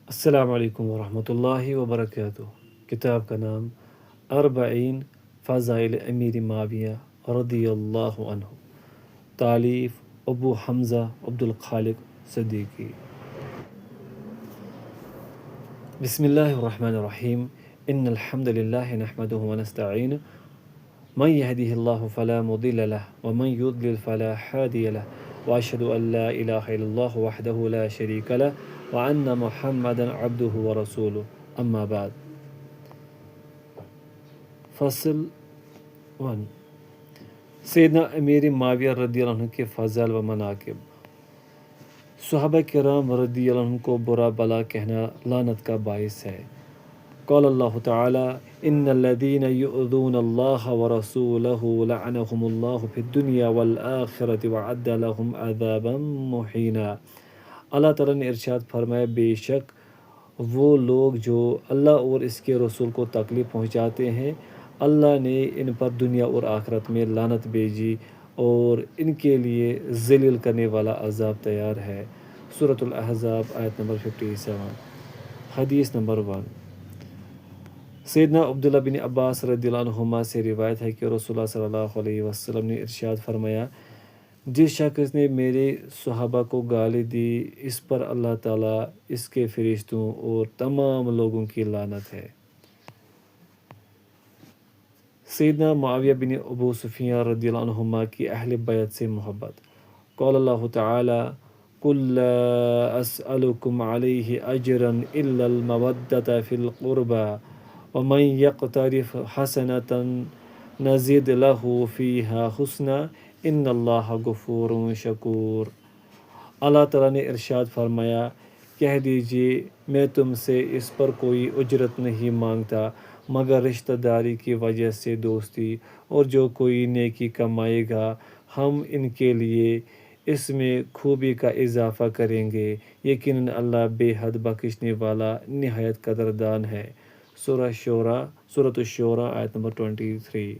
السلام علیکم ورحمۃ اللہ وبرکاتہ۔ کتاب کا نام اربعین فضائل امیر معاویہ رضی اللہ عنہ، تالیف ابو حمزہ عبد الخالق صدیقی۔ بسم اللہ الرحمن الرحیم۔ ان الحمد للہ نحمدہ ونستعینہ، من یہدہ اللہ فلا مضل لہ ومن یضلل فلا ہادی لہ، واشہد ان لا الہ الا اللہ وحدہ لا شریک لہ وان محمدا عبدہ ورسولہ، اما بعد۔ فصل 1، سیدنا امیر معاویہ رضی اللہ عنہ کے فضائل و مناقب۔ صحابہ کرام رضی اللہ عنہ کو برا بلا کہنا لعنت کا باعث ہے۔ قال اللہ تعالی ان الذین یؤذون اللہ ورسولہ لعنہم اللہ فی الدنیا والآخرۃ وعد لہم عذابا مہینا۔ اللہ تعالیٰ نے ارشاد فرمایا، بے شک وہ لوگ جو اللہ اور اس کے رسول کو تکلیف پہنچاتے ہیں، اللہ نے ان پر دنیا اور آخرت میں لعنت بھیجی اور ان کے لیے ذلیل کرنے والا عذاب تیار ہے۔ سورۃ الاحزاب آیت نمبر 57۔ حدیث نمبر 1، سیدنا عبداللہ بن عباس رضی اللہ عنہما سے روایت ہے کہ رسول اللہ صلی اللہ علیہ وسلم نے ارشاد فرمایا، جس شخص نے میرے صحابہ کو گالی دی، اس پر اللہ تعالیٰ، اس کے فرشتوں اور تمام لوگوں کی لعنت ہے۔ سیدنا معاویہ بن ابو سفیان رضی اللہ عنہما کی اہل بیت سے محبت۔ قال اللہ تعالی قل لا اسألکم علیہ اجرا الا المودۃ فی القربى ومن یقترف حسنۃ نزد لہ فیہا حسنا ان اللہ غفور شکور۔ اللہ تعالیٰ نے ارشاد فرمایا، کہہ دیجیے میں تم سے اس پر کوئی اجرت نہیں مانگتا مگر رشتہ داری کی وجہ سے دوستی، اور جو کوئی نیکی کمائے گا ہم ان کے لیے اس میں خوبی کا اضافہ کریں گے، یقیناً اللہ بے حد بخشنے والا نہایت قدردان ہے۔ سورۃ الشورى آیت نمبر 23۔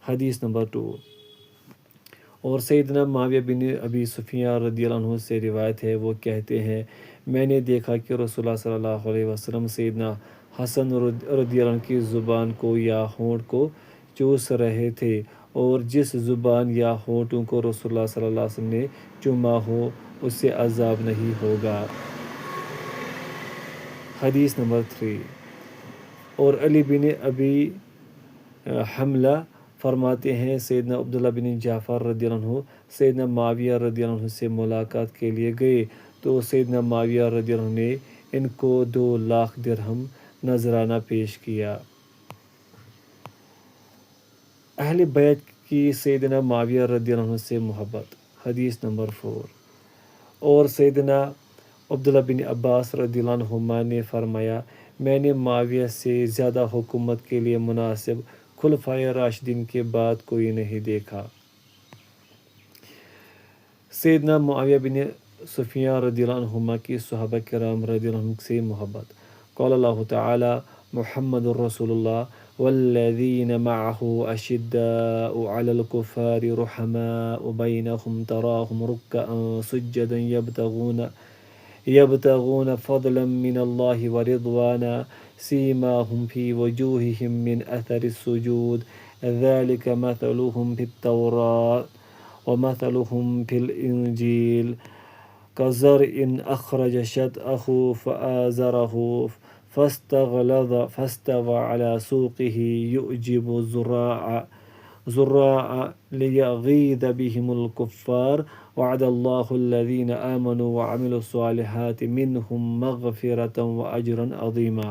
حدیث نمبر 2، اور سیدنا معاویہ بن ابی سفیان رضی اللہ عنہ سے روایت ہے، وہ کہتے ہیں، میں نے دیکھا کہ رسول اللہ صلی اللہ علیہ وسلم سیدنا حسن رضی اللہ عنہ کی زبان کو یا ہونٹ کو چوس رہے تھے، اور جس زبان یا ہونٹوں کو رسول اللہ صلی اللہ علیہ وسلم نے چوما ہو اس سے عذاب نہیں ہوگا۔ حدیث نمبر 3، اور علی بن ابی حملہ فرماتے ہیں، سیدنا عبداللہ بن جعفر رضی اللہ عنہ سیدنا معاویہ رضی اللہ عنہ سے ملاقات کے لیے گئے تو سیدنا معاویہ رضی اللہ عنہ نے ان کو 2,00,000 درہم نذرانہ پیش کیا۔ اہل بیت کی سیدنا معاویہ رضی اللہ عنہ سے محبت۔ حدیث نمبر 4، اور سیدنا عبداللہ بن عباس رضی اللہ عنہما نے فرمایا، میں نے معاویہ سے زیادہ حکومت کے لیے مناسب خلفائے راشدین کے بعد کوئی نہیں دیکھا۔ سیدنا معاویہ بن سفیان رضی اللہ عنہما کی صحابہ کرام رضی اللہ عنہ سے محبت۔ قال اللہ تعالی محمد الرسول اللہ والذین معہ اشداء علی الکفار رحماء بینہم تراہم رکعا سجدا یبتغون فضلا من اللہ ورضوانا سیماہم فی وجوہہم من اثر السجود ذلک مثلہم فی التوراۃ ومثلہم فی الانجیل کزرع اخرج شطأہ فآزرہ فاستغلظ فاستوى على سوقه يعجب الزراع ليغيظ بهم الكفار وعد الله الذين آمنوا وعملوا الصالحات منهم مغفرة وأجرا عظيما۔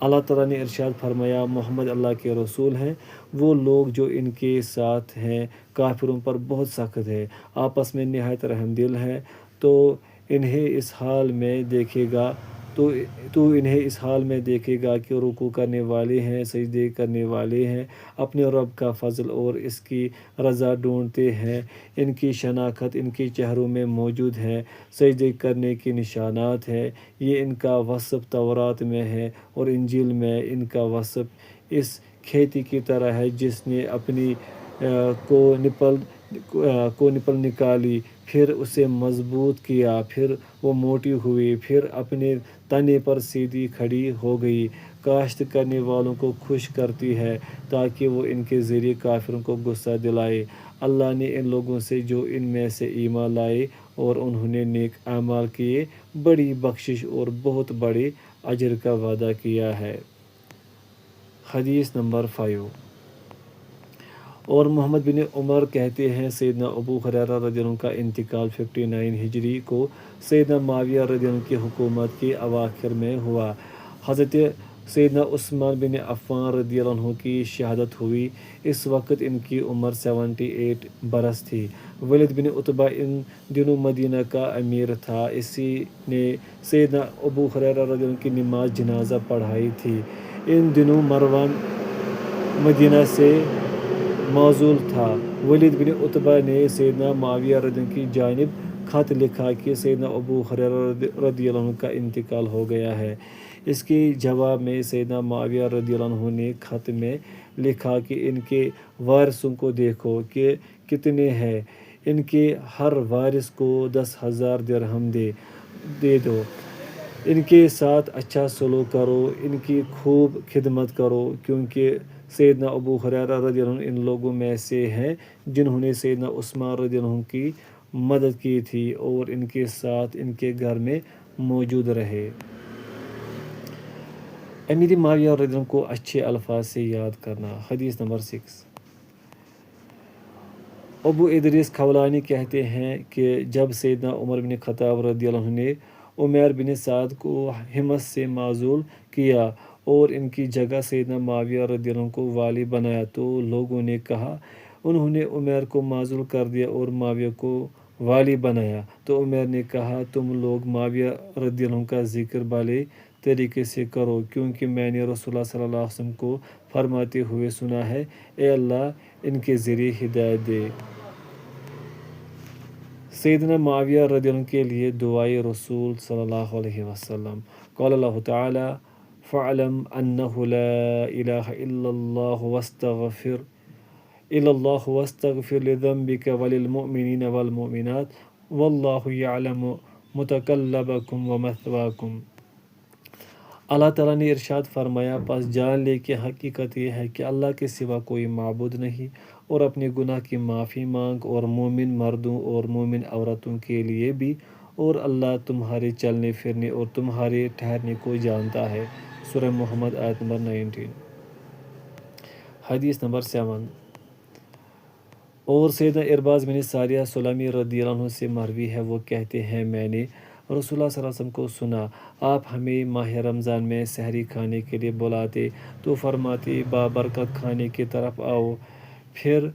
اللہ تعالیٰ نے ارشاد فرمایا، محمد اللہ کے رسول ہیں، وہ لوگ جو ان کے ساتھ ہیں کافروں پر بہت سخت ہے، آپس میں نہایت رحم دل ہے، تو انہیں اس حال میں دیکھے گا کہ رکوع کرنے والے ہیں، سجدے کرنے والے ہیں، اپنے رب کا فضل اور اس کی رضا ڈھونڈتے ہیں، ان کی شناخت ان کے چہروں میں موجود ہے، سجدے کرنے کے نشانات ہے، یہ ان کا وصف تورات میں ہے اور انجیل میں۔ ان کا وصف اس کھیتی کی طرح ہے جس نے اپنی کو نپل نکالی، پھر اسے مضبوط کیا، پھر وہ موٹی ہوئی، پھر اپنے تنے پر سیدھی کھڑی ہو گئی، کاشت کرنے والوں کو خوش کرتی ہے تاکہ وہ ان کے ذریعے کافروں کو غصہ دلائے۔ اللہ نے ان لوگوں سے جو ان میں سے ایمان لائے اور انہوں نے نیک اعمال کیے بڑی بخشش اور بہت بڑے اجر کا وعدہ کیا ہے۔ حدیث نمبر 5۔ اور محمد بن عمر کہتے ہیں سیدنا ابو ہریرہ رضی اللہ عنہ کا انتقال 59 ہجری کو سیدنا معاویہ رضی اللہ عنہ کی حکومت کے اواخر میں ہوا۔ حضرت سیدنا عثمان بن عفان رضی اللہ عنہ کی شہادت ہوئی، اس وقت ان کی عمر 78 برس تھی۔ ولید بن عتبہ ان دنوں مدینہ کا امیر تھا، اسی نے سیدنا ابو ہریرہ رضی اللہ عنہ کی نماز جنازہ پڑھائی تھی۔ ان دنوں مروان مدینہ سے معزول تھا۔ ولید بن عتبہ نے سیدنا معاویہ رضی اللہ عنہ کی جانب خط لکھا کہ سیدنا ابو ہریرہ رضی اللہ عنہ کا انتقال ہو گیا ہے۔ اس کے جواب میں سیدنا معاویہ رضی اللہ عنہ نے خط میں لکھا کہ ان کے وارثوں کو دیکھو کہ کتنے ہیں، ان کے ہر وارث کو 10,000 درہم دے دو، ان کے ساتھ اچھا سلوک کرو، ان کی خوب خدمت کرو، کیونکہ سیدنا ابو ہریرہ رضی اللہ عنہ ان لوگوں میں سے ہیں جنہوں نے سیدنا عثمان رضی اللہ عنہ کی مدد کی تھی اور ان کے ساتھ ان کے گھر میں موجود رہے۔ امیر معاویہ رضی اللہ عنہ کو اچھے الفاظ سے یاد کرنا۔ حدیث نمبر 6۔ ابو ادریس خولانی کہتے ہیں کہ جب سیدنا عمر بن خطاب رضی اللہ عنہ نے عمیر بن سعد کو حمص سے معزول کیا اور ان کی جگہ سیدنا معاویہ رضی اللہ عنہ کو والی بنایا تو لوگوں نے کہا انہوں نے عمیر کو معزول کر دیا اور معاویہ کو والی بنایا۔ تو عمیر نے کہا تم لوگ معاویہ رضی اللہ عنہ کا ذکر بھلے طریقے سے کرو، کیونکہ میں نے رسول اللہ صلی اللہ علیہ وسلم کو فرماتے ہوئے سنا ہے، اے اللہ ان کے ذریعے ہدایت دے۔ سیدنا معاویہ رضی اللہ عنہ کے لیے دعائے رسول صلی اللہ علیہ وسلم۔ قال اللہ تعالی فَاعْلَمْ أَنَّهُ لَا إِلَهَ إِلَّا اللَّهُ وَاسْتَغْفِرْ لِذَنبِكَ وَلِلْمُؤْمِنِينَ وَالْمُؤْمِنَاتِ وَاللَّهُ يَعْلَمُ مُتَقَلَّبَكُمْ وَمَثْوَاكُمْ۔ اللہ تعالیٰ نے ارشاد فرمایا پس جان لے کہ حقیقت یہ ہے کہ اللہ کے سوا کوئی معبود نہیں، اور اپنے گناہ کی معافی مانگ، اور مومن مردوں اور مومن عورتوں کے لیے بھی، اور اللہ تمہارے چلنے پھرنے اور تمہارے ٹھہرنے کو جانتا ہے۔ سورہ محمد آیت نمبر 19۔ حدیث نمبر 7۔ اور سیدنا ارباز بن ساریہ سلمی رضی اللہ عنہ سے مروی ہے، وہ کہتے ہیں میں نے رسول اللہ صلی اللہ علیہ وسلم کو سنا، آپ ہمیں ماہ رمضان میں سحری کھانے کے لیے بلاتے تو فرماتے بابرکت کھانے کی طرف آؤ۔ پھر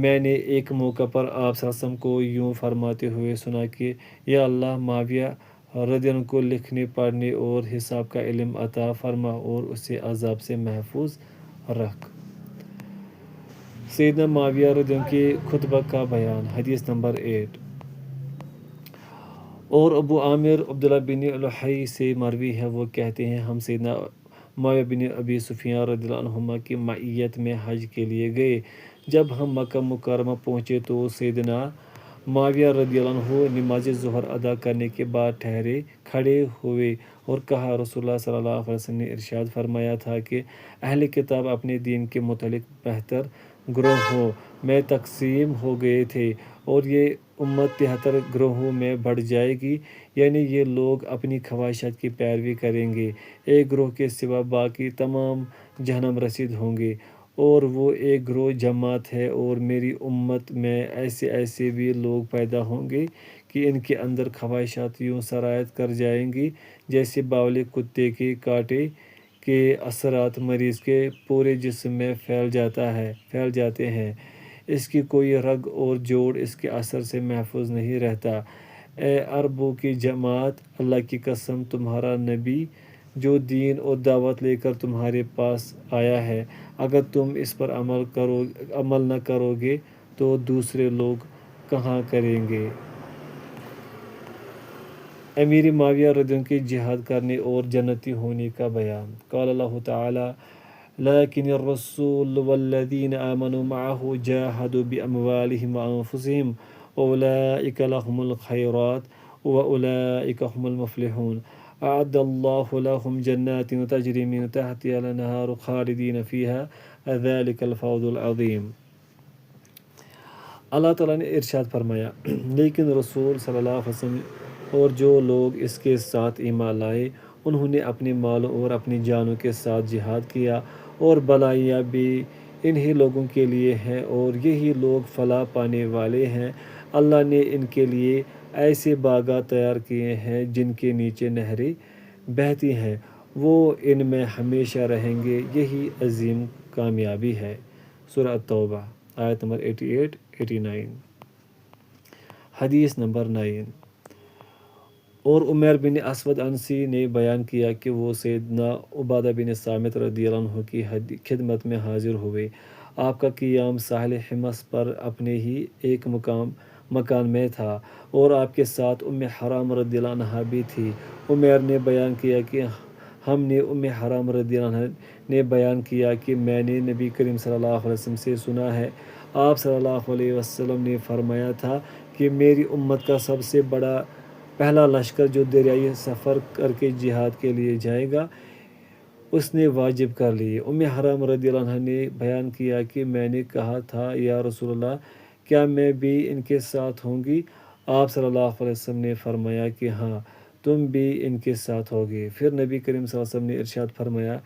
میں نے ایک موقع پر آپ صلی اللہ علیہ وسلم کو یوں فرماتے ہوئے سنا کہ یا اللہ معاویہ رضی اللہ عنہ کو لکھنے پڑھنے اور حساب کا علم عطا فرما اور اسے عذاب سے محفوظ رکھ۔ سیدنا معاویہ رضی اللہ عنہ کے خطبہ کا بیان۔ حدیث نمبر 8۔ اور ابو عامر عبداللہ بن الحی سے مروی ہے، وہ کہتے ہیں ہم سیدنا معاویہ بن ابی سفیان رضی اللہ عنہما کی معیت میں حج کے لیے گئے۔ جب ہم مکہ مکرمہ پہنچے تو سیدنا معاویہ رضی اللہ عنہ نماز ظہر ادا کرنے کے بعد کھڑے ہوئے اور کہا رسول اللہ صلی اللہ علیہ وسلم نے ارشاد فرمایا تھا کہ اہل کتاب اپنے دین کے متعلق بہتر گروہوں میں تقسیم ہو گئے تھے اور یہ امت 73 گروہوں میں بڑھ جائے گی، یعنی یہ لوگ اپنی خواہشات کی پیروی کریں گے، ایک گروہ کے سوا باقی تمام جہنم رسید ہوں گے، اور وہ ایک گروہ جماعت ہے۔ اور میری امت میں ایسے بھی لوگ پیدا ہوں گے کہ ان کے اندر خواہشات یوں سرایت کر جائیں گی جیسے باولی کتے کے کاٹے کے اثرات مریض کے پورے جسم میں پھیل جاتے ہیں، اس کی کوئی رگ اور جوڑ اس کے اثر سے محفوظ نہیں رہتا۔ اے عربوں کی جماعت، اللہ کی قسم تمہارا نبی جو دین اور دعوت لے کر تمہارے پاس آیا ہے، اگر تم اس پر عمل نہ کرو گے تو دوسرے لوگ کہاں کریں گے۔ امیر معاویہ رضی اللہ عنہ کے جہاد کرنے اور جنتی ہونے کا بیان۔ قال اللہ تعالی لَٰكِنِ الرَّسُولُ وَالَّذِينَ آمَنُوا مَعَهُ جَاهَدُوا بِأَمْوَالِهِمْ وَأَنفُسِهِمْ وَأُولَٰئِكَ لَهُمُ الْخَيْرَاتُ وأولئك هم المفلحون أعد الله لهم جنات تجري من تحتها الأنهار خالدين فيها ذلك الفوز العظيم۔ اللہ تعالیٰ نے ارشاد فرمایا، لیکن رسول صلی اللہ علیہ وسلم اور جو لوگ اس کے ساتھ ایمان لائے انہوں نے اپنے مالوں اور اپنی جانوں کے ساتھ جہاد کیا، اور بھلائیاں بھی انہی لوگوں کے لیے ہیں اور یہی لوگ فلاح پانے والے ہیں۔ اللہ نے ان کے لیے ایسے باغات تیار کیے ہیں جن کے نیچے نہریں بہتی ہیں، وہ ان میں ہمیشہ رہیں گے، یہی عظیم کامیابی ہے۔ سورہ التوبہ آیت نمبر 88-89۔ حدیث نمبر 9۔ اور عمیر بن اسود انسی نے بیان کیا کہ وہ سیدنا عبادہ بن صامت رضی اللہ عنہ کی خدمت میں حاضر ہوئے۔ آپ کا قیام ساحل حمص پر اپنے ہی ایک مکان میں تھا اور آپ کے ساتھ حرام رضی اللہ عنہ بھی تھی۔ عمیر نے بیان کیا کہ ہم نے حرام رضی اللہ عنہ نے بیان کیا کہ میں نے نبی کریم صلی اللہ علیہ وسلم سے سنا ہے، آپ صلی اللہ علیہ وسلم نے فرمایا تھا کہ میری امت کا سب سے بڑا پہلا لشکر جو دریائی سفر کر کے جہاد کے لیے جائے گا اس نے واجب کر لی۔ حرام رضی اللہ عنہ نے بیان کیا کہ میں نے کہا تھا یا رسول اللہ کیا میں بھی ان کے ساتھ ہوں گی؟ آپ صلی اللہ علیہ وسلم نے فرمایا کہ ہاں تم بھی ان کے ساتھ ہوگے۔ پھر نبی کریم صلی اللہ علیہ وسلم نے ارشاد فرمایا،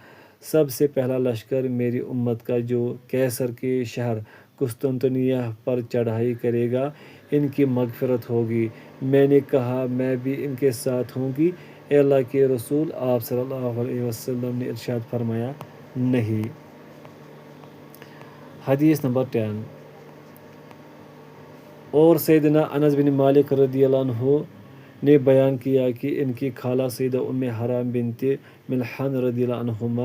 سب سے پہلا لشکر میری امت کا جو کیسر کے شہر قسطنطنیہ پر چڑھائی کرے گا ان کی مغفرت ہوگی۔ میں نے کہا میں بھی ان کے ساتھ ہوں گی اے اللہ کے رسول؟ آپ صلی اللہ علیہ وسلم نے ارشاد فرمایا نہیں۔ حدیث نمبر 10۔ اور سیدنا انس بن مالک رضی اللہ عنہ نے بیان کیا کہ ان کی خالہ سیدہ حرام بنت ملحان رضی اللہ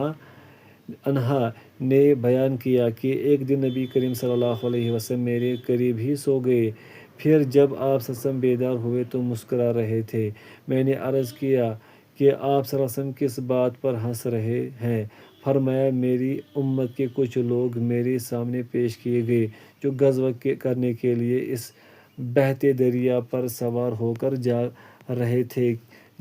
عنہا نے بیان کیا کہ ایک دن نبی کریم صلی اللہ علیہ وسلم میرے قریب ہی سو گئے، پھر جب آپ صلی اللہ علیہ وسلم بیدار ہوئے تو مسکرا رہے تھے۔ میں نے عرض کیا کہ آپ صلی اللہ علیہ وسلم کس بات پر ہنس رہے ہیں؟ فرمایا میری امت کے کچھ لوگ میرے سامنے پیش کیے گئے جو غزوہ کرنے کے لیے اس بہتے دریا پر سوار ہو کر جا رہے تھے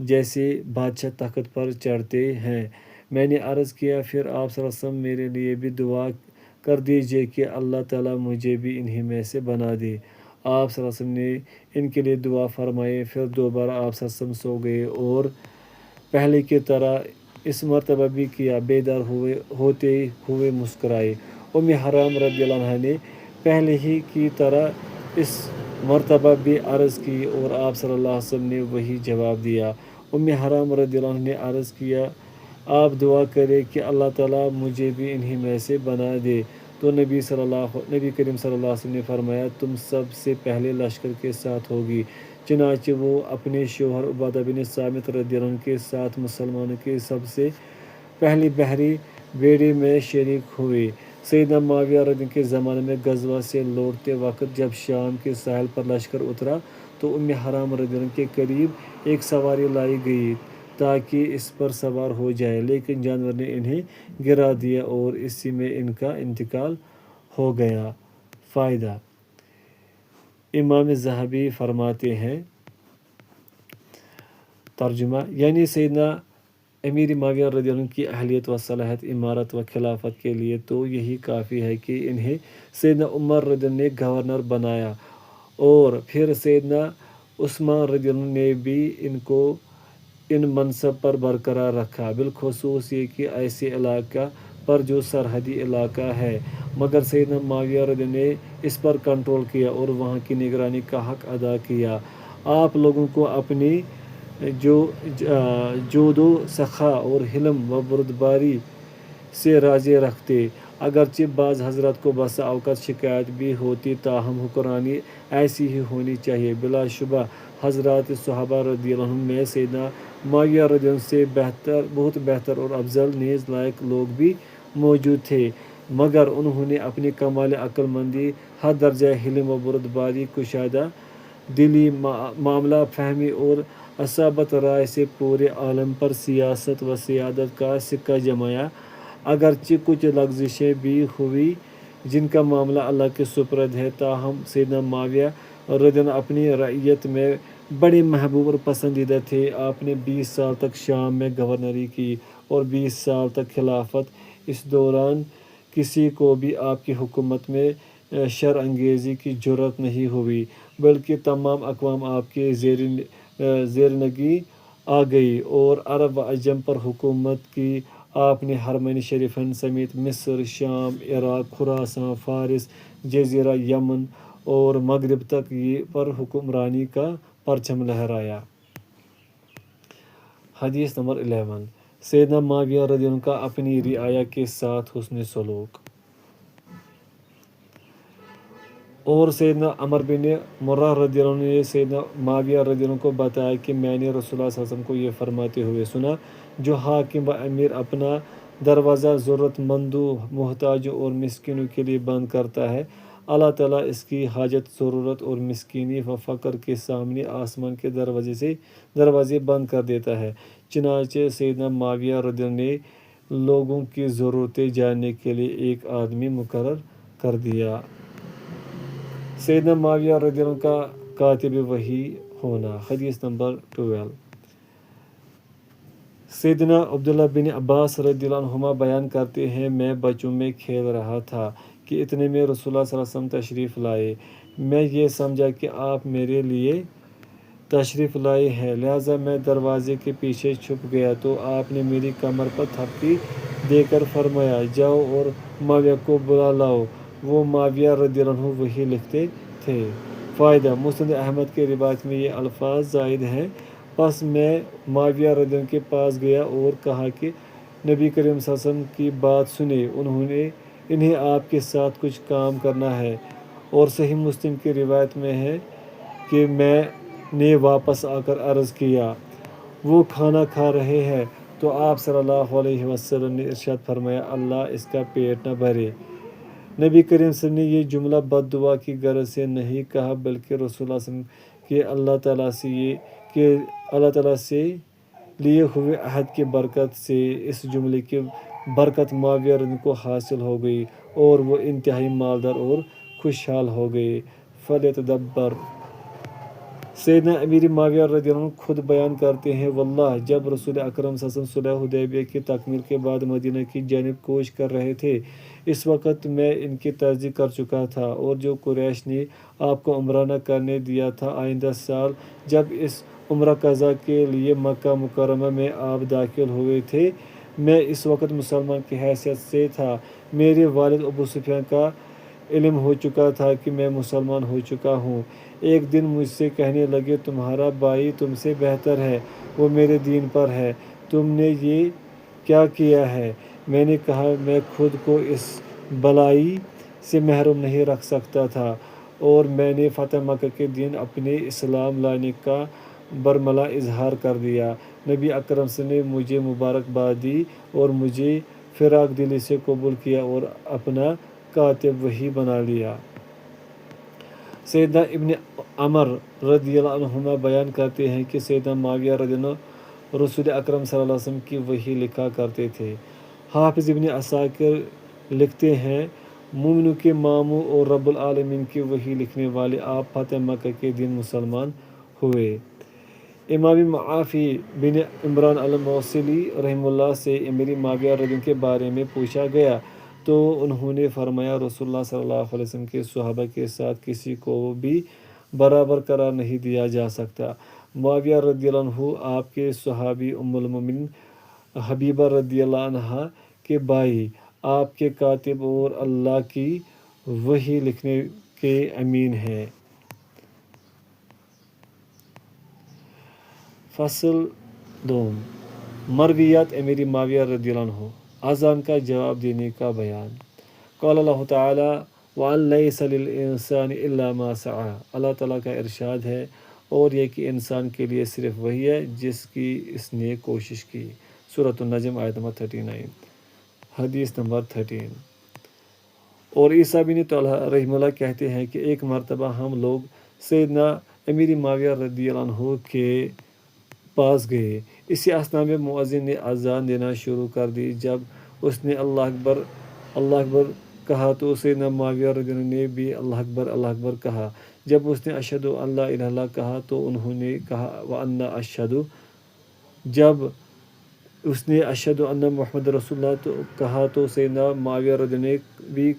جیسے بادشاہ تخت پر چڑھتے ہیں۔ میں نے عرض کیا پھر آپ صلی اللہ علیہ وسلم میرے لیے بھی دعا کر دیجئے کہ اللہ تعالیٰ مجھے بھی انہی میں سے بنا دے۔ آپ صلی اللہ علیہ وسلم نے ان کے لیے دعا فرمائی، پھر دوبارہ آپ صلی اللہ علیہ وسلم سو گئے اور پہلے کی طرح اس مرتبہ بھی کیا، بیدار ہوتے ہوئے مسکرائے۔ حرام رضی اللہ عنہ نے پہلے ہی کی طرح اس مرتبہ بھی عرض کی اور آپ صلی اللہ علیہ وسلم نے وہی جواب دیا۔ حرام رضی اللہ عنہ نے عرض کیا آپ دعا کریں کہ اللہ تعالیٰ مجھے بھی انہی میں سے بنا دے، تو نبی کریم صلی اللہ علیہ وسلم نے فرمایا تم سب سے پہلے لشکر کے ساتھ ہوگی۔ چنانچہ وہ اپنے شوہر عبادہ بن صامت رضی اللہ عنہ کے ساتھ مسلمانوں کے سب سے پہلی بحری بیڑی میں شریک ہوئے۔ سیدنا معاویہ رضی اللہ عنہ کے زمانے میں غزوہ سے لوٹتے وقت جب شام کے ساحل پر لشکر اترا تو حرام رضی اللہ عنہ کے قریب ایک سواری لائی گئی تاکہ اس پر سوار ہو جائے، لیکن جانور نے انہیں گرا دیا اور اسی میں ان کا انتقال ہو گیا۔ فائدہ: امام ذہبی فرماتے ہیں ترجمہ یعنی سیدنا امیر معاویہ رضی اللہ عنہ کی اہلیت و صلاحیت امارت و خلافت کے لیے تو یہی کافی ہے کہ انہیں سیدنا عمر رضی اللہ عنہ نے گورنر بنایا اور پھر سیدنا عثمان رضی اللہ عنہ نے بھی ان کو ان منصب پر برقرار رکھا، بالخصوص یہ کہ ایسے علاقہ پر جو سرحدی علاقہ ہے، مگر سیدنا معاویہ رضی اللہ عنہ نے اس پر کنٹرول کیا اور وہاں کی نگرانی کا حق ادا کیا۔ آپ لوگوں کو اپنی جود و سخا اور حلم و بردباری سے راضی رکھتے، اگرچہ بعض حضرات کو بسا اوقات شکایت بھی ہوتی، تاہم حکمرانی ایسی ہی ہونی چاہیے۔ بلا شبہ حضرات صحابہ رضی اللہ عنہم میں سیدنا معاویہ رضی اللہ عنہ سے بہت بہتر اور افضل نیز لائق لوگ بھی موجود تھے، مگر انہوں نے اپنی کمال عقل مندی، حد درجہ حلم و بردباری، کشادہ دلی، معاملہ فہمی اور اصابت رائے سے پورے عالم پر سیاست و سیادت کا سکہ جمایا۔ اگرچہ کچھ لغزشیں بھی ہوئی جن کا معاملہ اللہ کے سپرد ہے، تاہم سیدنا معاویہ رضی اللہ عنہ اپنی رعیت میں بڑے محبوب اور پسندیدہ تھے۔ آپ نے 20 سال تک شام میں گورنری کی اور 20 سال تک خلافت۔ اس دوران کسی کو بھی آپ کی حکومت میں شر انگیزی کی جرأت نہیں ہوئی، بلکہ تمام اقوام آپ کے زیرنگی آ گئی اور عرب و عجم پر حکومت کی۔ آپ نے حرمین شریفین سمیت مصر، شام، عراق، خراساں، فارس، جزیرہ یمن اور مغرب تک پر حکمرانی کا پرچم لہرایا۔ حدیث نمبر 11۔ سیدنا معاویہ رضی اللہ عنہ کا اپنی رعایا کے ساتھ حسن سلوک۔ اور سیدنا عمر بن مرہ رضی اللہ عنہ نے سیدنا معاویہ رضی اللہ عنہ کو بتایا کہ میں نے رسول اللہ صلی اللہ علیہ وسلم کو یہ فرماتے ہوئے سنا، جو حاکم و امیر اپنا دروازہ ضرورت مندوں، محتاجوں اور مسکینوں کے لیے بند کرتا ہے، اللہ تعالیٰ اس کی حاجت، ضرورت اور مسکینی و فقر کے سامنے آسمان کے دروازے بند کر دیتا ہے۔ چنانچہ سیدنا معاویہ رضی اللہ عنہ نے لوگوں کی ضرورتیں جاننے کے لیے ایک آدمی مقرر کر دیا۔ سیدنا معاویہ رضی اللہ عنہ کا کاتب وحی ہونا۔ حدیث نمبر 12۔ سیدنا عبداللہ بن عباس رضی اللہ عنہما بیان کرتے ہیں، میں بچوں میں کھیل رہا تھا کہ اتنے میں رسول اللہ صلی اللہ علیہ وسلم تشریف لائے۔ میں یہ سمجھا کہ آپ میرے لیے تشریف لائے ہیں، لہٰذا میں دروازے کے پیچھے چھپ گیا تو آپ نے میری کمر پر تھپکی دے کر فرمایا، جاؤ اور معاویہ کو بلا لاؤ۔ وہ معاویہ رضی اللہ عنہ وحی لکھتے تھے۔ فائدہ: مسند احمد کی روایت میں یہ الفاظ زائد ہیں۔ پس میں معاویہ رضی اللہ عنہ کے پاس گیا اور کہا کہ نبی کریم صلی اللہ علیہ وسلم کی بات سنیں، انہیں آپ کے ساتھ کچھ کام کرنا ہے۔ اور صحیح مسلم کی روایت میں ہے کہ میں نے واپس آ کر عرض کیا، وہ کھانا کھا رہے ہیں، تو آپ صلی اللہ علیہ وسلم نے ارشاد فرمایا، اللہ اس کا پیٹ نہ بھرے۔ نبی کریم صلی اللہ علیہ وسلم نے یہ جملہ بد دعا کی غرض سے نہیں کہا، بلکہ رسول اللہ صلی اللہ علیہ وسلم کے اللہ تعالیٰ سے لیے ہوئے عہد کی برکت سے اس جملے کی برکت معاویہ رضی اللہ عنہ کو حاصل ہو گئی اور وہ انتہائی مالدار اور خوشحال ہو گئے۔ فلیتدبر۔ سیدنا امیر معاویہ رضی اللہ عنہ خود بیان کرتے ہیں، واللہ جب رسول اکرم صلی اللہ علیہ وسلم صلح حدیبیہ کی تکمیل کے بعد مدینہ کی جانب کوچ کر رہے تھے، اس وقت میں ان کی تصدیق کر چکا تھا، اور جو قریش نے آپ کو عمرہ نہ کرنے دیا تھا، آئندہ سال جب اس عمرہ قضا کے لیے مکہ مکرمہ میں آپ داخل ہوئے تھے، میں اس وقت مسلمان کی حیثیت سے تھا۔ میرے والد ابو سفیان کا علم ہو چکا تھا کہ میں مسلمان ہو چکا ہوں۔ ایک دن مجھ سے کہنے لگے، تمہارا بھائی تم سے بہتر ہے، وہ میرے دین پر ہے، تم نے یہ کیا کیا ہے؟ میں نے کہا، میں خود کو اس بلائی سے محروم نہیں رکھ سکتا تھا، اور میں نے فتح مکہ کے دن اپنے اسلام لانے کا برملا اظہار کر دیا۔ نبی اکرم صلی اللہ علیہ وسلم نے مجھے مبارکباد دی اور مجھے فراق دلی سے قبول کیا اور اپنا کاتب وحی بنا لیا۔ سیدنا ابن عمر رضی اللہ عنہما بیان کرتے ہیں کہ سیدنا معاویہ رضی اللہ عنہ رسول اکرم صلی اللہ علیہ وسلم کی وحی لکھا کرتے تھے۔ حافظ ابن عساکر لکھتے ہیں، مومنوں کے ماموں اور رب العالمین کی وحی لکھنے والے آپ فتح مکہ کے دن مسلمان ہوئے۔ امام معافی بن عمران الموصلی رحمہ اللہ سے امیر معاویہ رضی اللہ عنہ کے بارے میں پوچھا گیا تو انہوں نے فرمایا، رسول اللہ صلی اللہ علیہ وسلم کے صحابہ کے ساتھ کسی کو بھی برابر قرار نہیں دیا جا سکتا۔ معاویہ رضی اللہ عنہ آپ کے صحابی ام المومنین حبیبہ رضی اللہ عنہا کے بھائی، آپ کے کاتب اور اللہ کی وحی لکھنے کے امین ہیں۔ فصل 2۔ مرویات امیر معاویہ رضی اللہ عنہ۔ اذان کا جواب دینے کا بیان۔ قال اللہ تعالیٰ وَأَن لَيْسَ لِلْإِنسَانِ إِلَّا مَا سَعَىٰ۔ اللہ تعالیٰ کا ارشاد ہے، اور یہ کہ انسان کے لیے صرف وہی ہے جس کی اس نے کوشش کی۔ سورۃ النجم آیت نمبر 39۔ حدیث نمبر 13۔ اور عیسیٰ بن طلحہ رحمہ اللہ کہتے ہیں کہ ایک مرتبہ ہم لوگ سیدنا امیر معاویہ رضی اللہ عنہ کے پاس گئے۔ اسی اثنا میں مؤذن نے اذان دینا شروع کر دی۔ جب اس نے اللہ اکبر اللہ اکبر کہا تو سیدنا معاویہ رضی اللہ عنہ نے بھی اللہ اکبر کہا۔ جب اس نے اشہدو ان لا الہ الا اللہ کہا تو انہوں نے کہا وانا اشہدو، جب اس نے اشہدو ان محمد رسول اللہ تو کہا تو سیدنا معاویہ رضی اللہ عنہ نے بھی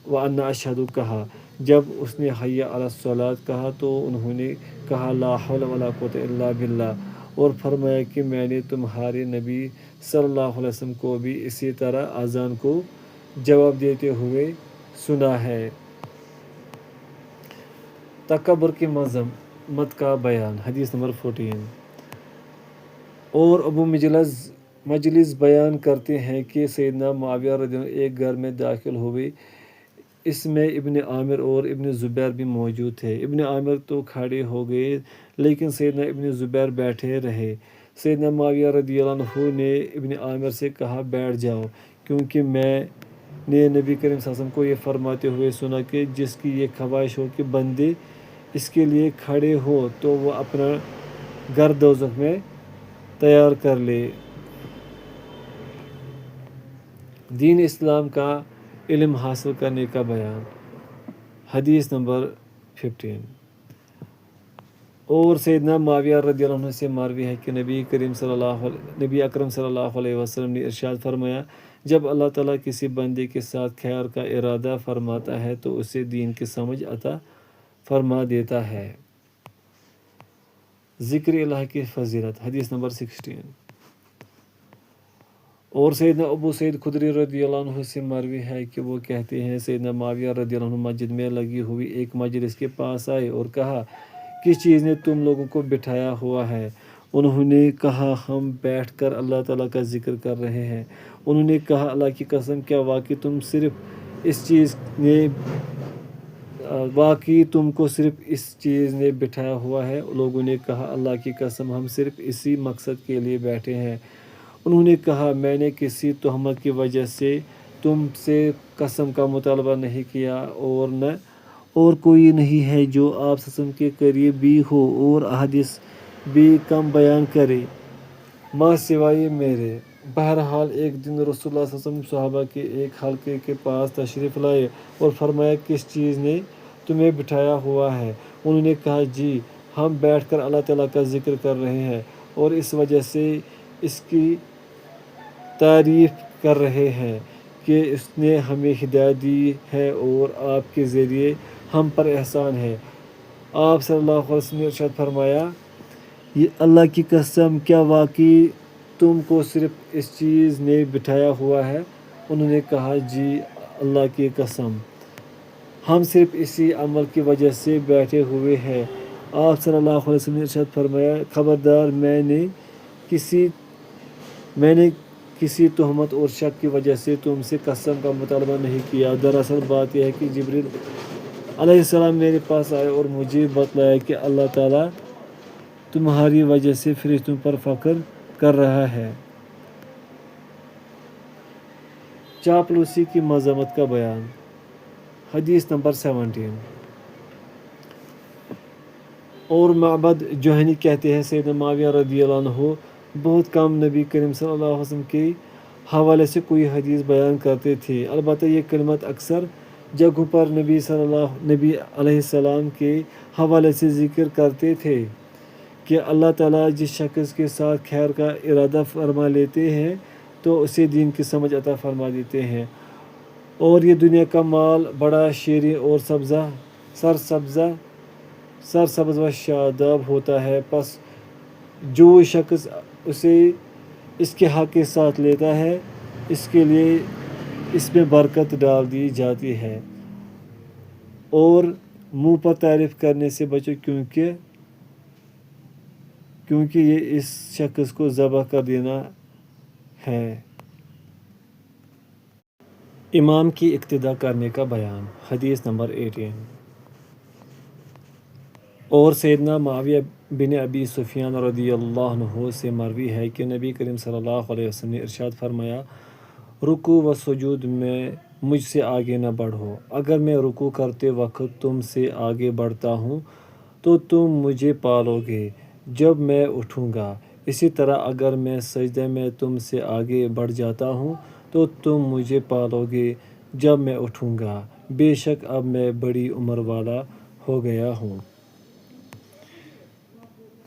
وانا اشہدو کہا، جب اس نے حی علی الصلاۃ کہا تو انہوں نے کہا لا حول ولا قوۃ الا باللہ، اور فرمایا کہ میں نے تمہارے نبی صلی اللہ علیہ وسلم کو بھی اسی طرح اذان کو جواب دیتے ہوئے سنا ہے۔ تکبر کی مذمت کا بیان، حدیث نمبر 14۔ اور ابو مجلس بیان کرتے ہیں کہ سیدنا معاویہ رضی اللہ عنہ ایک گھر میں داخل ہوئے، اس میں ابن عامر اور ابن زبیر بھی موجود تھے۔ ابن عامر تو کھڑے ہو گئے لیکن سیدنا ابن زبیر بیٹھے رہے۔ سیدنا معاویہ رضی اللہ عنہ نے ابن عامر سے کہا بیٹھ جاؤ، کیونکہ میں نے نبی کریم صلی اللہ علیہ وسلم کو یہ فرماتے ہوئے سنا کہ جس کی یہ خواہش ہو کہ بندے اس کے لیے کھڑے ہو تو وہ اپنا گھر دوزخ میں تیار کر لے۔ دین اسلام کا علم حاصل کرنے کا بیان، حدیث نمبر 15۔ اور سیدنا معاویہ رضی اللہ عنہ سے مروی ہے کہ نبی اکرم صلی اللہ علیہ وسلم نے ارشاد فرمایا، جب اللہ تعالیٰ کسی بندے کے ساتھ خیر کا ارادہ فرماتا ہے تو اسے دین کی سمجھ عطا فرما دیتا ہے۔ ذکر الہ کی فضیلت، حدیث نمبر 16۔ اور سیدنا ابو سعید خدری رضی اللہ عنہ سے مروی ہے کہ وہ کہتے ہیں سیدنا معاویہ رضی اللہ عنہ مسجد میں لگی ہوئی ایک مجلس کے پاس آئے اور کہا کس چیز نے تم لوگوں کو بٹھایا ہوا ہے؟ انہوں نے کہا ہم بیٹھ کر اللہ تعالیٰ کا ذکر کر رہے ہیں۔ انہوں نے کہا اللہ کی قسم کیا واقعی تم کو صرف اس چیز نے بٹھایا ہوا ہے؟ لوگوں نے کہا اللہ کی قسم ہم صرف اسی مقصد کے لیے بیٹھے ہیں۔ انہوں نے کہا میں نے کسی تہمت کی وجہ سے تم سے قسم کا مطالبہ نہیں کیا اور کوئی نہیں ہے جو آپ صلی اللہ علیہ وسلم کے قریب بھی ہو اور احادیث بھی کم بیان کرے ماں سوائے میرے۔ بہرحال ایک دن رسول اللہ صلی اللہ علیہ وسلم صحابہ کے ایک حلقے کے پاس تشریف لائے اور فرمایا کس چیز نے تمہیں بٹھایا ہوا ہے؟ انہوں نے کہا جی ہم بیٹھ کر اللہ تعالیٰ کا ذکر کر رہے ہیں اور اس وجہ سے اس کی تعریف کر رہے ہیں کہ اس نے ہمیں ہدایت دی ہے اور آپ کے ذریعے ہم پر احسان ہے۔ آپ صلی اللہ علیہ وسلم نے ارشاد فرمایا یہ اللہ کی قسم کیا واقعی تم کو صرف اس چیز نے بٹھایا ہوا ہے؟ انہوں نے کہا جی اللہ کی قسم ہم صرف اسی عمل کی وجہ سے بیٹھے ہوئے ہیں۔ آپ صلی اللہ علیہ وسلم نے ارشاد فرمایا خبردار میں نے کسی تہمت اور شک کی وجہ سے تم سے قسم کا مطالبہ نہیں کیا۔ دراصل بات یہ ہے کہ جبریل علیہ السلام میرے پاس آئے اور مجھے بتلایا کہ اللہ تعالیٰ تمہاری وجہ سے فرشتوں پر فخر کر رہا ہے۔ چاپلوسی کی مذمت کا بیان، حدیث نمبر 17۔ اور معبد جوہنی کہتے ہیں سیدنا معاویہ رضی اللہ عنہ بہت کم نبی کریم صلی اللہ علیہ وسلم کے حوالے سے کوئی حدیث بیان کرتے تھے، البتہ یہ کلمات اکثر جگہوں پر نبی علیہ السلام کے حوالے سے ذکر کرتے تھے کہ اللہ تعالیٰ جس شخص کے ساتھ خیر کا ارادہ فرما لیتے ہیں تو اسے دین کی سمجھ عطا فرما دیتے ہیں، اور یہ دنیا کا مال بڑا شیریں اور سرسبز و شاداب ہوتا ہے، پس جو شخص اسے اس کے حق کے ساتھ لیتا ہے اس کے لیے اس میں برکت ڈال دی جاتی ہے، اور منہ پر تعریف کرنے سے بچو کیونکہ یہ اس شخص کو ذبح کر دینا ہے۔ امام کی اقتداء کرنے کا بیان، حدیث نمبر 18۔ اور سیدنا معاویہ بن ابی سفیان رضی اللہ عنہ سے مروی ہے کہ نبی کریم صلی اللہ علیہ وسلم نے ارشاد فرمایا رکوع و سجود میں مجھ سے آگے نہ بڑھو، اگر میں رکوع کرتے وقت تم سے آگے بڑھتا ہوں تو تم مجھے پالو گے جب میں اٹھوں گا، اسی طرح اگر میں سجدے میں تم سے آگے بڑھ جاتا ہوں تو تم مجھے پالو گے جب میں اٹھوں گا، بے شک اب میں بڑی عمر والا ہو گیا ہوں۔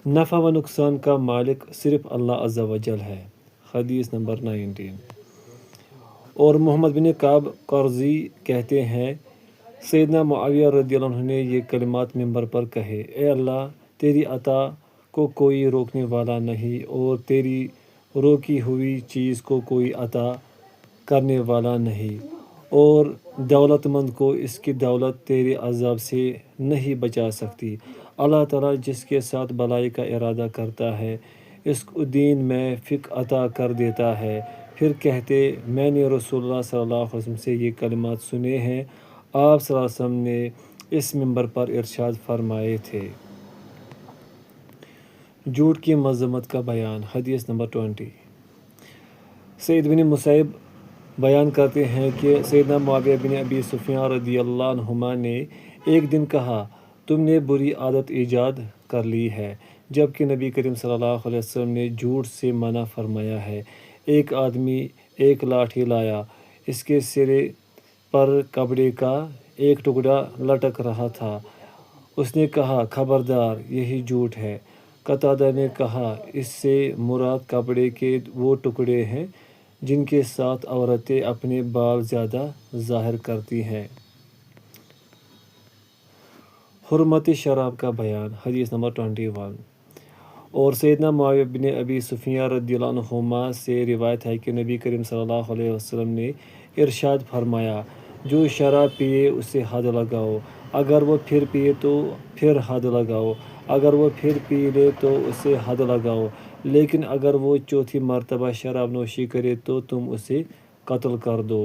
نفع و نقصان کا مالک صرف اللہ عز و جل ہے۔ حدیث نمبر 19۔ اور محمد بن کعب قرظی کہتے ہیں سیدنا معاویہ رضی اللہ عنہ نے یہ کلمات منبر پر کہے، اے اللہ، تیری عطا کو کوئی روکنے والا نہیں اور تیری روکی ہوئی چیز کو کوئی عطا کرنے والا نہیں، اور دولت مند کو اس کی دولت تیرے عذاب سے نہیں بچا سکتی۔ اللہ تعالیٰ جس کے ساتھ بھلائی کا ارادہ کرتا ہے اس کو دین میں فقہ عطا کر دیتا ہے۔ پھر کہتے، میں نے رسول اللہ صلی اللہ علیہ وسلم سے یہ کلمات سنے ہیں۔ آپ صلی اللہ علیہ وسلم نے اس منبر پر ارشاد فرمائے تھے۔ جھوٹ کی مذمت کا بیان۔ حدیث نمبر 20۔ سعید بن مسیب بیان کرتے ہیں کہ سیدنا معاویہ بن ابی سفیان رضی اللہ عنہما نے ایک دن کہا، تم نے بری عادت ایجاد کر لی ہے، جبکہ نبی کریم صلی اللہ علیہ وسلم نے جھوٹ سے منع فرمایا ہے۔ ایک آدمی ایک لاٹھی لایا، اس کے سرے پر کپڑے کا ایک ٹکڑا لٹک رہا تھا۔ اس نے کہا، خبردار، یہی جھوٹ ہے۔ قتادہ نے کہا، اس سے مراد کپڑے کے وہ ٹکڑے ہیں جن کے ساتھ عورتیں اپنے بال زیادہ ظاہر کرتی ہیں۔ حرمت شراب کا بیان۔ حدیث نمبر 21۔ اور سیدنا معاویہ بن ابی سفیان رضی اللہ عنہما سے روایت ہے کہ نبی کریم صلی اللہ علیہ وسلم نے ارشاد فرمایا، جو شراب پیے اسے حد لگاؤ، اگر وہ پھر پیے تو پھر حد لگاؤ، اگر وہ پھر پی لے تو اسے حد لگاؤ، لیکن اگر وہ چوتھی مرتبہ شراب نوشی کرے تو تم اسے قتل کر دو۔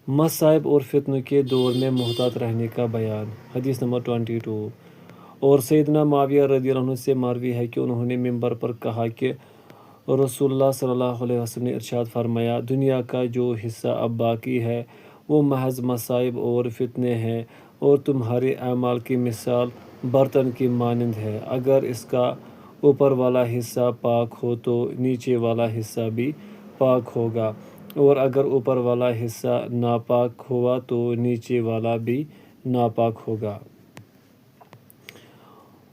مصائب اور فتنوں کے دور میں محتاط رہنے کا بیان۔ حدیث نمبر 22۔ اور سیدنا معاویہ رضی اللہ عنہ سے مروی ہے کہ انہوں نے منبر پر کہا کہ رسول اللہ صلی اللہ علیہ وسلم نے ارشاد فرمایا، دنیا کا جو حصہ اب باقی ہے وہ محض مصائب اور فتنے ہیں، اور تمہارے اعمال کی مثال برتن کی مانند ہے، اگر اس کا اوپر والا حصہ پاک ہو تو نیچے والا حصہ بھی پاک ہوگا، اور اگر اوپر والا حصہ ناپاک ہوا تو نیچے والا بھی ناپاک ہوگا۔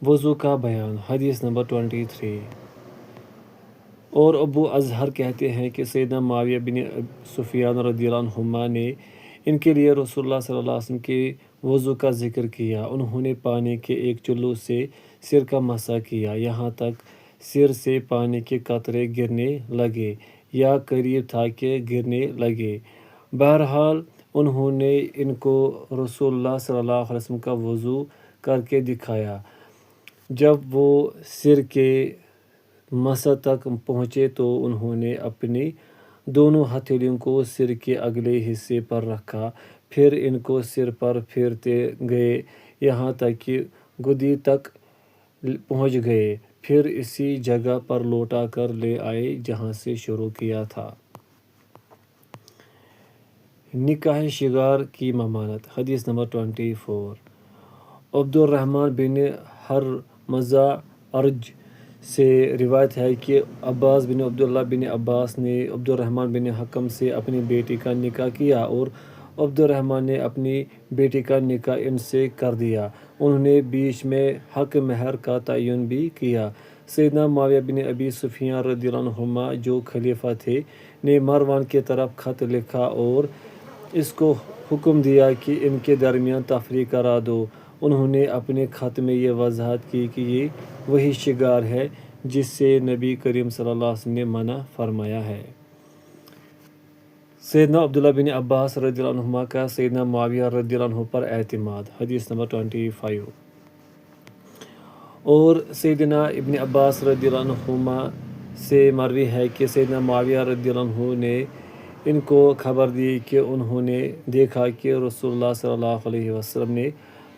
وضو کا بیان۔ حدیث نمبر 23۔ اور ابو اظہر کہتے ہیں کہ سیدنا معاویہ بن سفیان رضی اللہ عنہما نے ان کے لیے رسول اللہ صلی اللہ علیہ وسلم کے وضو کا ذکر کیا۔ انہوں نے پانی کے ایک چلو سے سر کا مسح کیا، یہاں تک سر سے پانی کے قطرے گرنے لگے یا قریب تھا کہ گرنے لگے۔ بہرحال انہوں نے ان کو رسول اللہ صلی اللہ علیہ وسلم کا وضو کر کے دکھایا۔ جب وہ سر کے مسح تک پہنچے تو انہوں نے اپنی دونوں ہتھیلیوں کو سر کے اگلے حصے پر رکھا، پھر ان کو سر پر پھیرتے گئے یہاں تک کہ گدی تک پہنچ گئے، پھر اسی جگہ پر لوٹا کر لے آئے جہاں سے شروع کیا تھا۔ نکاح شغار کی ممانعت۔ حدیث نمبر 24۔ عبد الرحمن بن حرمزہ ارج سے روایت ہے کہ عباس بن عبداللہ بن عباس نے عبد الرحمن بن حکم سے اپنی بیٹی کا نکاح کیا اور عبد الرحمن نے اپنی بیٹی کا نکاح ان سے کر دیا۔ انہوں نے بیچ میں حق مہر کا تعین بھی کیا۔ سیدنا معاویہ بن ابی سفیان رضی اللہ عنہما جو خلیفہ تھے نے مروان کی طرف خط لکھا اور اس کو حکم دیا کہ ان کے درمیان تفریق کرا دو۔ انہوں نے اپنے خط میں یہ وضاحت کی کہ یہ وہی شغار ہے جس سے نبی کریم صلی اللہ علیہ وسلم نے منع فرمایا ہے۔ سیدنا عبداللہ بن عباس رضی اللہ عنہما کا سیدنا معاویہ رضی اللہ عنہ پر اعتماد۔ حدیث نمبر 25۔ اور سیدنا ابن عباس رضی اللہ عنہما سے مروی ہے کہ سیدنا معاویہ رضی اللہ عنہ نے ان کو خبر دی کہ انہوں نے دیکھا کہ رسول اللہ صلی اللہ علیہ وسلم نے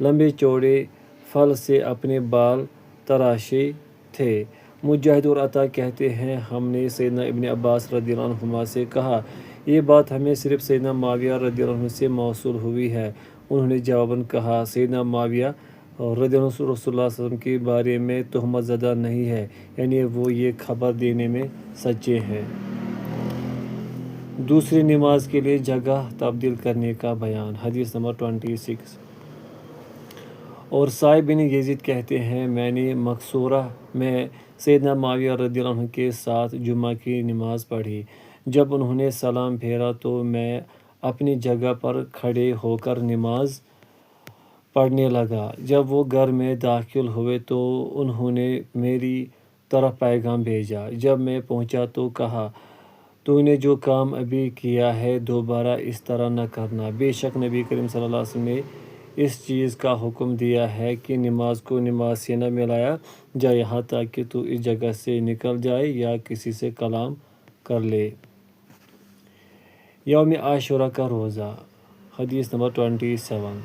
لمبے چوڑے پھل سے اپنے بال تراشے تھے۔ مجاہد اور عطا کہتے ہیں ہم نے سیدنا ابن عباس رضی اللہ عنہما سے کہا، یہ بات ہمیں صرف سیدنا معاویہ رضی اللہ عنہ سے موصول ہوئی ہے۔ انہوں نے جواباً کہا، سیدنا معاویہ رضی اللہ عنہ رسول اللہ صلی اللہ علیہ وسلم کے بارے میں تہمت زدہ نہیں ہے، یعنی وہ یہ خبر دینے میں سچے ہیں۔ دوسری نماز کے لیے جگہ تبدیل کرنے کا بیان۔ حدیث نمبر 26۔ اور صائب بن یزید کہتے ہیں میں نے مقصورہ میں سیدنا معاویہ رضی اللہ عنہ کے ساتھ جمعہ کی نماز پڑھی۔ جب انہوں نے سلام پھیرا تو میں اپنی جگہ پر کھڑے ہو کر نماز پڑھنے لگا۔ جب وہ گھر میں داخل ہوئے تو انہوں نے میری طرف پیغام بھیجا۔ جب میں پہنچا تو کہا تو نے جو کام ابھی کیا ہے دوبارہ اس طرح نہ کرنا۔ بے شک نبی کریم صلی اللہ علیہ وسلم نے اس چیز کا حکم دیا ہے کہ نماز کو نماز سے نہ ملایا جائے یہاں تک کہ تو اس جگہ سے نکل جائے یا کسی سے کلام کر لے۔ یوم عاشورہ کا روزہ، حدیث نمبر 27۔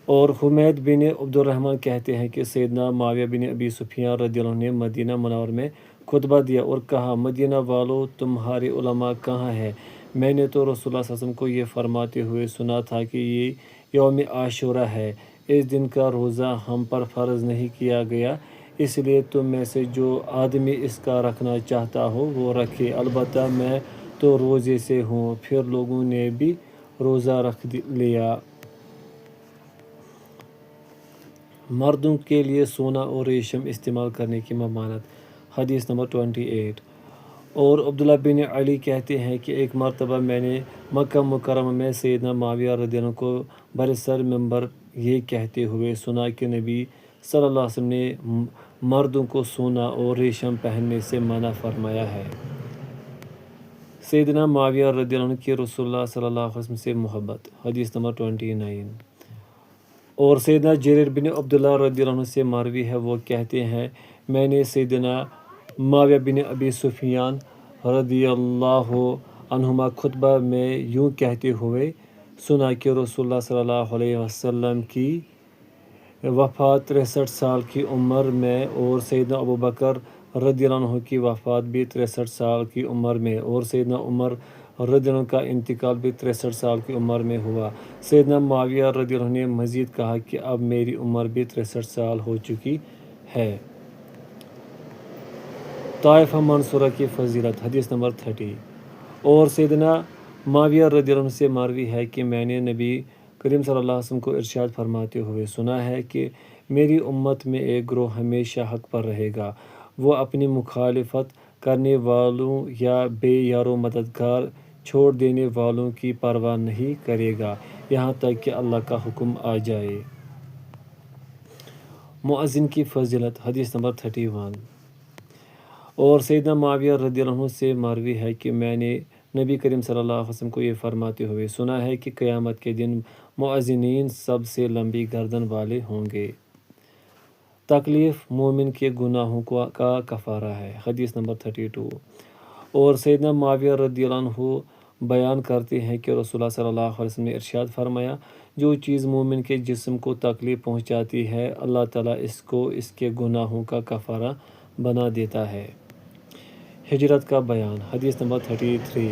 اور حمید بن عبد الرحمن کہتے ہیں کہ سیدنا معاویہ بن ابی سفیان رضی اللہ عنہ نے مدینہ منور میں خطبہ دیا اور کہا مدینہ والو تمہارے علماء کہاں ہیں؟ میں نے تو رسول اللہ صلی اللہ علیہ وسلم کو یہ فرماتے ہوئے سنا تھا کہ یہ یوم عاشورہ ہے، اس دن کا روزہ ہم پر فرض نہیں کیا گیا، اس لیے تم میں سے جو آدمی اس کا رکھنا چاہتا ہو وہ رکھے، البتہ میں تو روزے سے ہوں۔ پھر لوگوں نے بھی روزہ رکھ لیا۔ مردوں کے لیے سونا اور ریشم استعمال کرنے کی ممانعت، حدیث نمبر 28۔ اور عبداللہ بن علی کہتے ہیں کہ ایک مرتبہ میں نے مکہ مکرمہ میں سیدنا معاویہ رضی اللہ عنہ کو برسر منبر یہ کہتے ہوئے سنا کہ نبی صلی اللہ علیہ وسلم نے مردوں کو سونا اور ریشم پہننے سے منع فرمایا ہے۔ سیدنا معاویہ رضی اللہ عنہ کی رسول اللہ صلی اللہ علیہ وسلم سے محبت، حدیث نمبر 29۔ اور سیدنا جریر بن عبداللہ رضی اللہ عنہ سے مروی ہے، وہ کہتے ہیں میں نے سیدنا معاویہ بن ابی سفیان رضی اللہ عنہما خطبہ میں یوں کہتے ہوئے سنا کہ رسول اللہ صلی اللہ علیہ وسلم کی وفات 63 سال کی عمر میں اور سیدنا ابوبکر رضی اللہ عنہ کی وفات بھی 63 سال کی عمر میں اور سیدنا عمر رضی اللہ عنہ کا انتقال بھی 63 سال کی عمر میں ہوا۔ سیدنا معاویہ رضی اللہ عنہ نے مزید کہا کہ اب میری عمر بھی 63 سال ہو چکی ہے۔ طائفہ منصورہ کی فضیلت، حدیث نمبر 30۔ اور سیدنا معاویہ رضی اللہ عنہ سے مروی ہے کہ میں نے نبی کریم صلی اللہ علیہ وسلم کو ارشاد فرماتے ہوئے سنا ہے کہ میری امت میں ایک گروہ ہمیشہ حق پر رہے گا، وہ اپنی مخالفت کرنے والوں یا بے یار و مددگار چھوڑ دینے والوں کی پرواہ نہیں کرے گا یہاں تک کہ اللہ کا حکم آ جائے۔ مؤذن کی فضیلت، حدیث نمبر 31۔ اور سیدنا معاویہ رضی اللہ عنہ سے مروی ہے کہ میں نے نبی کریم صلی اللہ علیہ وسلم کو یہ فرماتے ہوئے سنا ہے کہ قیامت کے دن مؤذنین سب سے لمبی گردن والے ہوں گے۔ تکلیف مومن کے گناہوں کا کفارہ ہے، حدیث نمبر 32۔ اور سیدنا معاویہ رضی اللہ عنہ بیان کرتے ہیں کہ رسول اللہ صلی اللہ علیہ وسلم نے ارشاد فرمایا جو چیز مومن کے جسم کو تکلیف پہنچاتی ہے اللہ تعالیٰ اس کو اس کے گناہوں کا کفارہ بنا دیتا ہے۔ ہجرت کا بیان، حدیث نمبر 33۔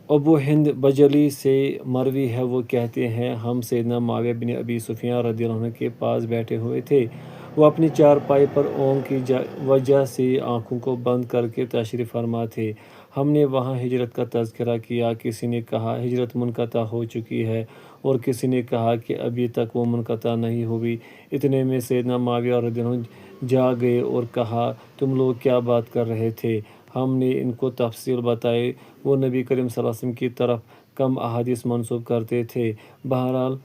ابو ہند بجلی سے مروی ہے، وہ کہتے ہیں ہم سیدنا معاویہ بن ابی سفیان رضی اللہ عنہ کے پاس بیٹھے ہوئے تھے، وہ اپنی چارپائی پر اونگ کی وجہ سے آنکھوں کو بند کر کے تشریف فرما تھے۔ ہم نے وہاں ہجرت کا تذکرہ کیا، کسی نے کہا ہجرت منقطع ہو چکی ہے اور کسی نے کہا کہ ابھی تک وہ منقطع نہیں ہوئی۔ اتنے میں سیدنا معاویہ رضی اللہ عنہ جا گئے اور کہا تم لوگ کیا بات کر رہے تھے؟ ہم نے ان کو تفصیل بتائی، وہ نبی کریم صلی اللہ علیہ وسلم کی طرف کم احادیث منسوب کرتے تھے۔ بہرحال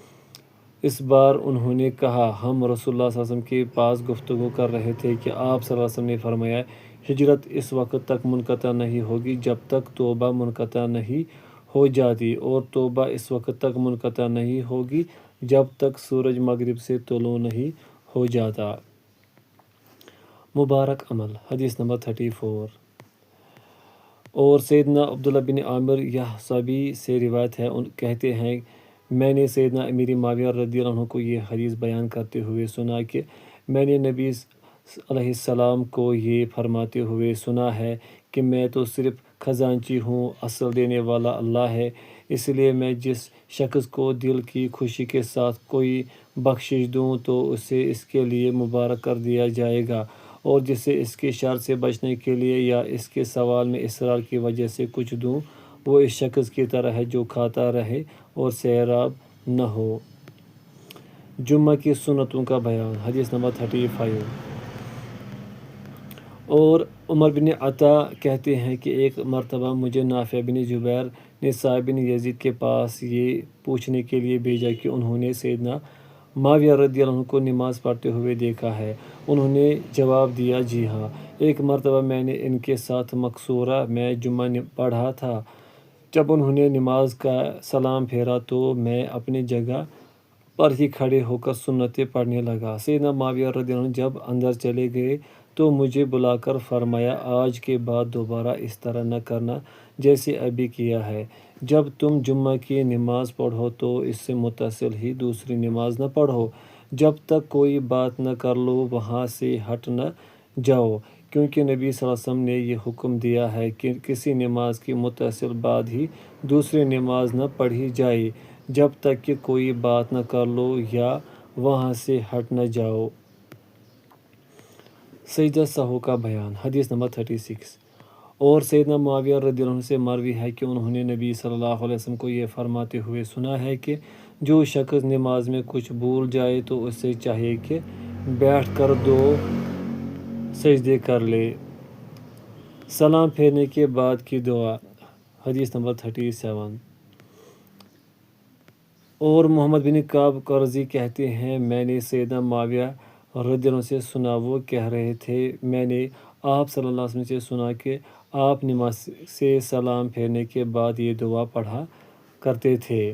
اس بار انہوں نے کہا ہم رسول اللہ صلی اللہ علیہ وسلم کے پاس گفتگو کر رہے تھے کہ آپ صلی اللہ علیہ وسلم نے فرمایا ہجرت اس وقت تک منقطع نہیں ہوگی جب تک توبہ منقطع نہیں ہو جاتی، اور توبہ اس وقت تک منقطع نہیں ہوگی جب تک سورج مغرب سے طلوع نہیں ہو جاتا۔ مبارک عمل، حدیث نمبر 34۔ اور سیدنا عبداللہ بن عامر یحصبی سے روایت ہے، کہتے ہیں میں نے سیدنا امیر معاویہ رضی اللہ عنہ کو یہ حدیث بیان کرتے ہوئے سنا کہ میں نے نبی علیہ السلام کو یہ فرماتے ہوئے سنا ہے کہ میں تو صرف خزانچی ہوں، اصل دینے والا اللہ ہے، اس لیے میں جس شخص کو دل کی خوشی کے ساتھ کوئی بخشش دوں تو اسے اس کے لیے مبارک کر دیا جائے گا، اور جسے اس کے شر سے بچنے کے لیے یا اس کے سوال میں اصرار کی وجہ سے کچھ دوں وہ اس شخص کی طرح ہے جو کھاتا رہے اور سیراب نہ ہو۔ جمعہ کی سنتوں کا بیان، حدیث نمبر 35۔ اور عمر بن عطا کہتے ہیں کہ ایک مرتبہ مجھے نافع بن جبیر نے صاحب بن یزید کے پاس یہ پوچھنے کے لیے بھیجا کہ انہوں نے سیدنا معاویہ رضی اللہ عنہ کو نماز پڑھتے ہوئے دیکھا ہے۔ انہوں نے جواب دیا، جی ہاں، ایک مرتبہ میں نے ان کے ساتھ مقصورہ میں جمعہ پڑھا تھا۔ جب انہوں نے نماز کا سلام پھیرا تو میں اپنی جگہ پر ہی کھڑے ہو کر سنتیں پڑھنے لگا۔ سیدنا معاویہ رضی اللہ عنہ جب اندر چلے گئے تو مجھے بلا کر فرمایا، آج کے بعد دوبارہ اس طرح نہ کرنا جیسے ابھی کیا ہے۔ جب تم جمعہ کی نماز پڑھو تو اس سے متصل ہی دوسری نماز نہ پڑھو، جب تک کوئی بات نہ کر لو وہاں سے ہٹ نہ جاؤ، کیونکہ نبی صلی اللہ علیہ وسلم نے یہ حکم دیا ہے کہ کسی نماز کی متصل بعد ہی دوسری نماز نہ پڑھی جائے جب تک کہ کوئی بات نہ کر لو یا وہاں سے ہٹ نہ جاؤ۔ سجدہ سہو کا بیان، حدیث نمبر 36۔ اور سیدنا معاویہ رضی اللہ عنہ سے مروی ہے کہ انہوں نے نبی صلی اللہ علیہ وسلم کو یہ فرماتے ہوئے سنا ہے کہ جو شخص نماز میں کچھ بھول جائے تو اسے چاہیے کہ بیٹھ کر 2 سجدے کر لے۔ سلام پھیرنے کے بعد کی دعا، حدیث نمبر 37۔ اور محمد بن کعب قرظی کہتے ہیں، میں نے سیدنا معاویہ رضی اللہ عنہ سے سنا، وہ کہہ رہے تھے، میں نے آپ صلی اللہ علیہ وسلم سے سنا کہ آپ نماز سے سلام پھیرنے کے بعد یہ دعا پڑھا کرتے تھے،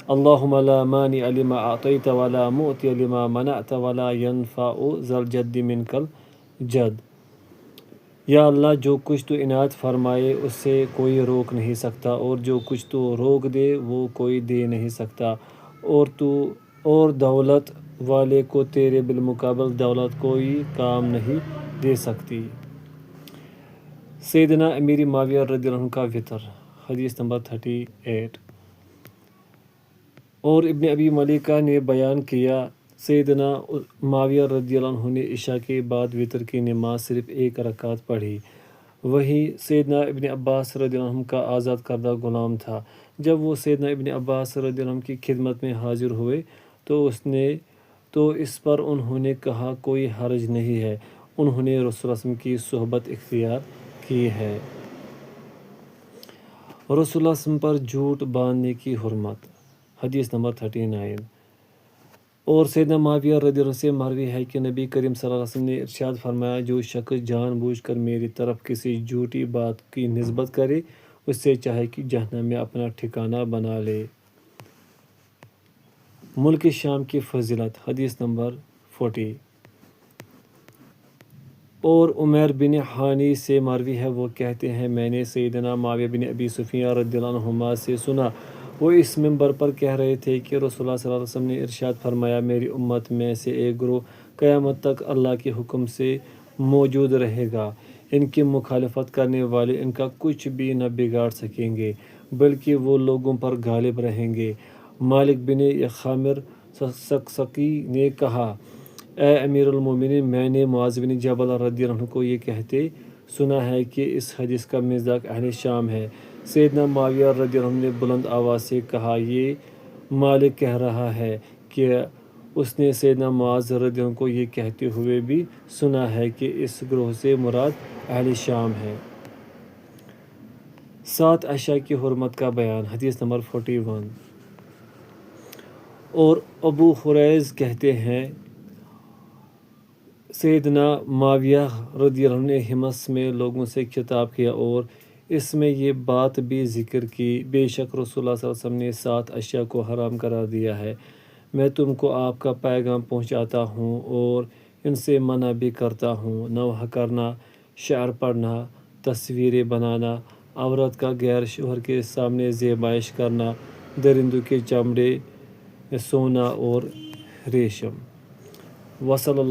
اللہم لا مانع لما اعطیت ولا معطی لما منعت ولا ینفع ذا الجد منک الجد۔ یا اللہ، جو کچھ تو عنایت فرمائے اس سے کوئی روک نہیں سکتا، اور جو کچھ تو روک دے وہ کوئی دے نہیں سکتا، اور دولت والے کو تیرے بالمقابل دولت کوئی کام نہیں دے سکتی۔ سیدنا امیر معاویہ رضی اللہ عنہ کا وطر، حدیث نمبر 38۔ اور ابن ابی ملیکہ نے بیان کیا، سیدنا معاویہ رضی اللہ عنہ نے عشاء کے بعد وطر کی نماز صرف 1 رکعت پڑھی۔ وہی سیدنا ابن عباس رضی اللہ عنہ کا آزاد کردہ غلام تھا۔ جب وہ سیدنا ابن عباس رضی اللہ عنہ کی خدمت میں حاضر ہوئے تو اس پر انہوں نے کہا، کوئی حرج نہیں ہے، انہوں نے رسول اللہ صلی اللہ علیہ وسلم کی صحبت اختیار کی ہے۔ رسول اللہ صلی اللہ علیہ وسلم پر جھوٹ باندھنے کی حرمت، حدیث نمبر 39۔ اور سیدنا معاویہ رضی اللہ عنہ سے مروی ہے کہ نبی کریم صلی اللہ علیہ وسلم نے ارشاد فرمایا، جو شخص جان بوجھ کر میری طرف کسی جھوٹی بات کی نسبت کرے اس سے چاہے کہ جہنم میں اپنا ٹھکانہ بنا لے۔ ملک شام کی فضیلت، حدیث نمبر 40۔ اور عمیر بن حانی سے مروی ہے، وہ کہتے ہیں، میں نے سیدنا معاویہ بن ابی سفیان رضی اللہ عنہما سے سنا، وہ اس منبر پر کہہ رہے تھے کہ رسول اللہ صلی اللہ علیہ وسلم نے ارشاد فرمایا، میری امت میں سے ایک گروہ قیامت تک اللہ کے حکم سے موجود رہے گا، ان کی مخالفت کرنے والے ان کا کچھ بھی نہ بگاڑ سکیں گے بلکہ وہ لوگوں پر غالب رہیں گے۔ مالک بن خامر سقسقی نے کہا، اے امیر المومنین، میں نے معاذ بن جبل رضی اللہ عنہ کو یہ کہتے سنا ہے کہ اس حدیث کا مصداق اہل شام ہے۔ سیدنا معاویہ رضی اللہ عنہ نے بلند آواز سے کہا، یہ مالک کہہ رہا ہے کہ اس نے سیدنا معاذ رضی اللہ عنہ کو یہ کہتے ہوئے بھی سنا ہے کہ اس گروہ سے مراد اہل شام ہے۔ 7 عشاء کی حرمت کا بیان، حدیث نمبر 41۔ اور ابو حریز کہتے ہیں، سیدنا معاویہ رضی اللہ عنہ نے حمص میں لوگوں سے خطاب کیا اور اس میں یہ بات بھی ذکر کی، بے شک رسول اللہ صلی اللہ علیہ وسلم نے 7 اشیاء کو حرام قرار دیا ہے، میں تم کو آپ کا پیغام پہنچاتا ہوں اور ان سے منع بھی کرتا ہوں، نوحہ کرنا، شعر پڑھنا، تصویریں بنانا، عورت کا غیر شوہر کے سامنے زیبائش کرنا، درندوں کے چمڑے، سونا اور ریشم۔ وصلی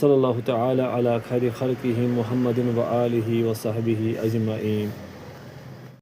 اللہ تعالی علی خیر خلقہ محمد و آلہ و صحبہ اجمعین۔